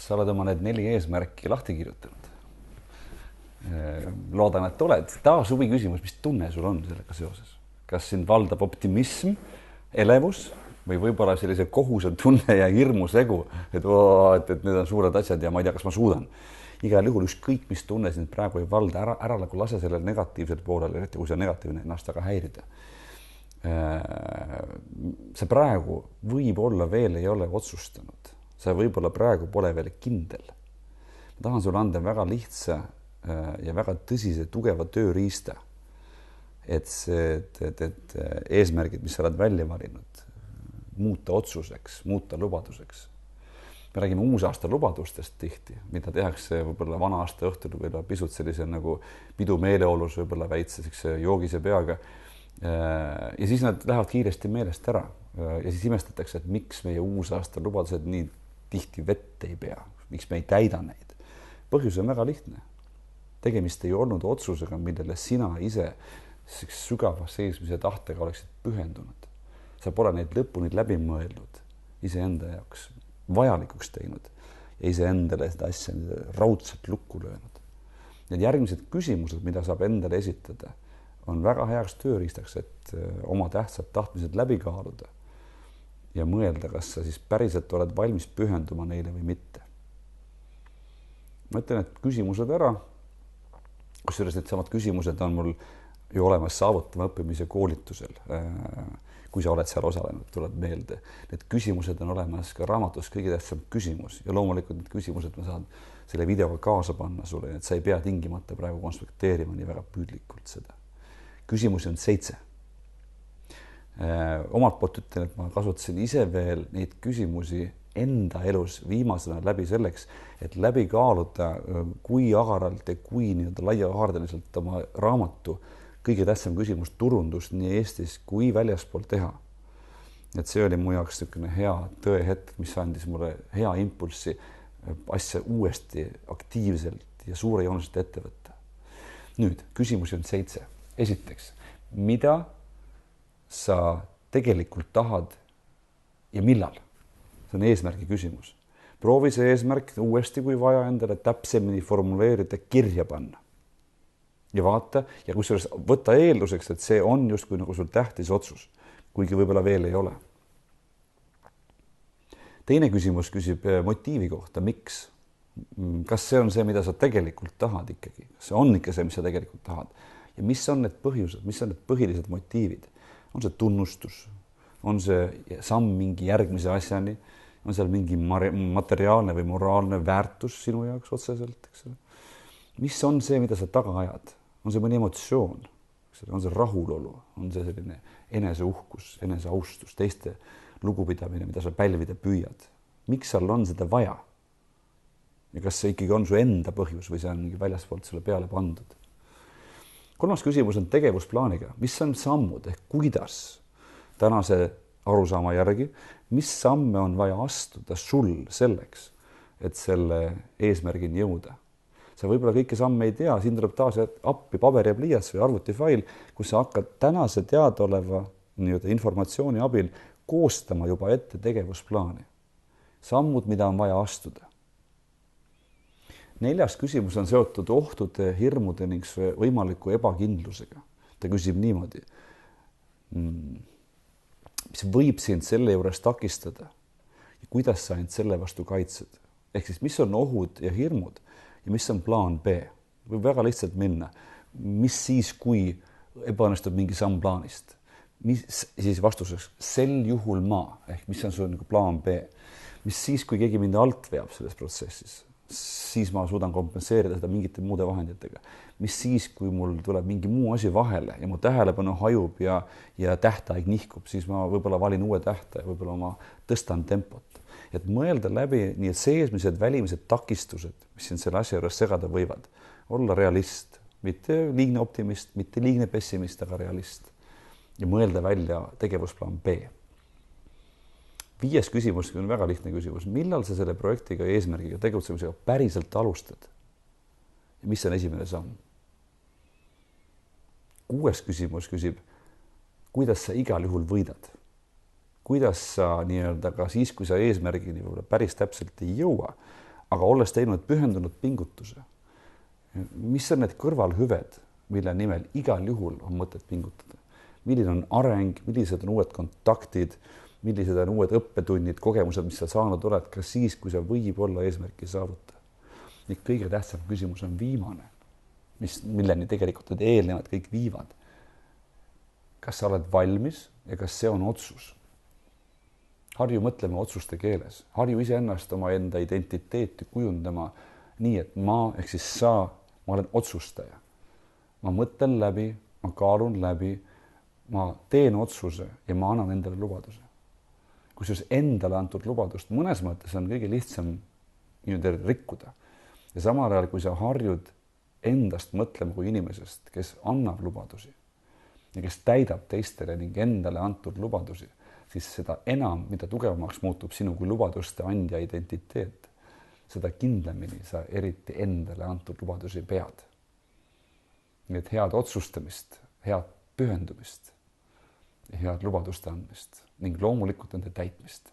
kas sa oled oma need 4 eesmärki lahti kirjutanud? Loodan, et oled. Taas huvi küsimus, mis tunne sul on sellega seoses? Kas sind valdab optimism, elevus või võib-olla sellise kohuse tunne ja hirmu segu, et need on suured asjad ja ma ei tea, kas ma suudan. Igal juhul ükskõik, mis tunne sind praegu ei valda, ära nagu lase sellele negatiivsele poolele, eriti kui see negatiivne ennast aga häirida. Sa praegu võib-olla veel ei ole otsustanud. Sa võib-olla praegu pole veel kindel. Ma tahan sulle anda väga lihtsa ja väga tõsise, tugeva tööriista, et eesmärgid, mis sa oled välja valinud, muuta otsuseks, muuta lubaduseks. Me räägime uusaasta lubadustest tihti, mida tehakse võib-olla vana aasta õhtul või pisut sellise nagu pidu meeleolus võib-olla väitse joogise peaga. Ja siis nad lähevad kiiresti meelest ära ja siis imestatakse, et miks meie uusaasta lubadused nii tihti vett ei pea, miks me ei täida neid. Põhjus on väga lihtne. Tegemist ei olnud otsusega, millele sina ise sügava seismise tahtega oleksid pühendunud. Sa pole neid lõpuni läbi mõelnud iseenda jaoks vajalikuks teinud ja iseendale seda asja raudselt lukku löönud. Need järgmised küsimused, mida saab endale esitada, on väga heaks tööriistaks, et oma tähtsad tahtmised läbi kaaluda ja mõelda, kas sa siis päriselt oled valmis pühenduma neile või mitte. Ma ütlen, et küsimused ära, kusjuures need samad küsimused on mul ju olemas saavutama õppimise koolitusel. Kui sa oled seal osalenud, tuleb meelde. Need küsimused on olemas ka raamatus kõige tähtsam küsimus ja loomulikult need küsimused ma saan selle videoga kaasa panna sulle, et sa ei pea tingimata praegu konspekteerima nii väga püüdlikult seda. Küsimusi on 7. Omalt poolt ütlen, et ma kasutasin ise veel neid küsimusi enda elus viimasena läbi selleks, et läbi kaaluda, kui agaralt ja kui laiahaardeliselt oma raamatu kõige tähtsam küsimus turundust nii Eestis kui väljaspool teha. Et see oli mu jaoks hea tõehetk, mis andis mulle hea impulssi asja uuesti aktiivselt ja suurejooneliselt ette võtta. Nüüd, küsimusi on 7. Esiteks, mida sa tegelikult tahad ja millal? See on eesmärgi küsimus. Proovi see eesmärk uuesti, kui vaja endale täpsemini formuleerida, kirja panna. Ja vaata, ja kusjuures võtta eelduseks, et see on justkui nagu sul tähtis otsus, kuigi võib-olla veel ei ole. Teine küsimus küsib motiivi kohta, miks? Kas see on see, mida sa tegelikult tahad ikkagi? Kas see on ikka see, mis sa tegelikult tahad? Ja mis on need põhjused, mis on need põhilised motiivid? On see tunnustus? On see samm mingi järgmise asjani? On seal mingi materiaalne või moraalne väärtus sinu jaoks otseselt? Eks? Mis on see, mida sa taga ajad? On see mõni emotsioon? On see rahulolu? On see selline eneseuhkus, eneseaustus, teiste lugupidamine, mida sa pälvida püüad? Miks seal on seda vaja? Ja kas see ikkagi on su enda põhjus või see on mingi väljaspoolt sulle peale pandud? 3. küsimus on tegevusplaaniga. Mis on sammud ehk kuidas tänase arusaama järgi, mis samme on vaja astuda sul selleks, et selle eesmärgini jõuda? Sa võib-olla kõike samme ei tea, siin tuleb taas appi paber ja pliiats või arvutifail, kus sa hakkad tänase teadaoleva informatsiooni abil koostama juba ette tegevusplaani. Sammud, mida on vaja astuda. 4. küsimus on seotud ohtude, hirmude ning võimaliku ebakindlusega. Ta küsib niimoodi, mis võib sind selle juures takistada ja kuidas sa end selle vastu kaitsed. Ehk siis, mis on ohud ja hirmud ja mis on plaan B? Võib väga lihtsalt minna. Mis siis, kui ebaõnnestub mingi samm plaanist? Mis siis vastuseks? Sel juhul ma, ehk mis on sul nagu plaan B? Mis siis, kui keegi mind alt veab selles protsessis? Siis ma suudan kompenseerida seda mingite muude vahenditega. Mis siis, kui mul tuleb mingi muu asi vahele ja mu tähelepanu hajub ja tähtaeg nihkub, siis ma võib-olla valin uue tähtaja, võib-olla ma tõstan tempot. Et mõelda läbi nii seesmised välimised takistused, mis siin selle asja juures segada võivad. Olla realist, mitte liigne optimist, mitte liigne pessimist, aga realist. Ja mõelda välja tegevusplaan B. 5. küsimus on väga lihtne küsimus. Millal sa selle projektiga ja eesmärgiga tegutsemisega päriselt alustad? Ja mis on esimene samm? 6. küsimus küsib, kuidas sa igal juhul võidad? Kuidas sa nii-öelda ka siis, kui sa eesmärgini päris täpselt ei jõua, aga olles teinud pühendunud pingutuse, mis on need kõrvalhüved, mille nimel igal juhul on mõtet pingutada? Milline on areng, millised on uued kontaktid, millised on uued õppetunnid, kogemused, mis sa saanud oled, ka siis, kui sa võib-olla eesmärki saavuta. Nii kõige tähtsam küsimus on viimane, milleni tegelikult need eelnevad kõik viivad. Kas sa oled valmis ja kas see on otsus? Harju mõtleme otsuste keeles. Harju iseennast oma enda identiteeti kujundama nii, et ma ehk siis ma olen otsustaja. Ma mõtlen läbi, ma kaalun läbi, ma teen otsuse ja ma annan endale lubaduse. Kusjuures endale antud lubadust mõnes mõttes on kõige lihtsam rikkuda. Ja samal ajal, kui sa harjud endast mõtlema kui inimesest, kes annab lubadusi ja kes täidab teistele ning endale antud lubadusi, siis seda enam, mida tugevamaks muutub sinu kui lubaduste andja identiteet, seda kindlamini sa eriti endale antud lubadusi pead. Nii et head otsustamist, head pühendumist ja head lubaduste andmist ning loomulikult nende täitmist.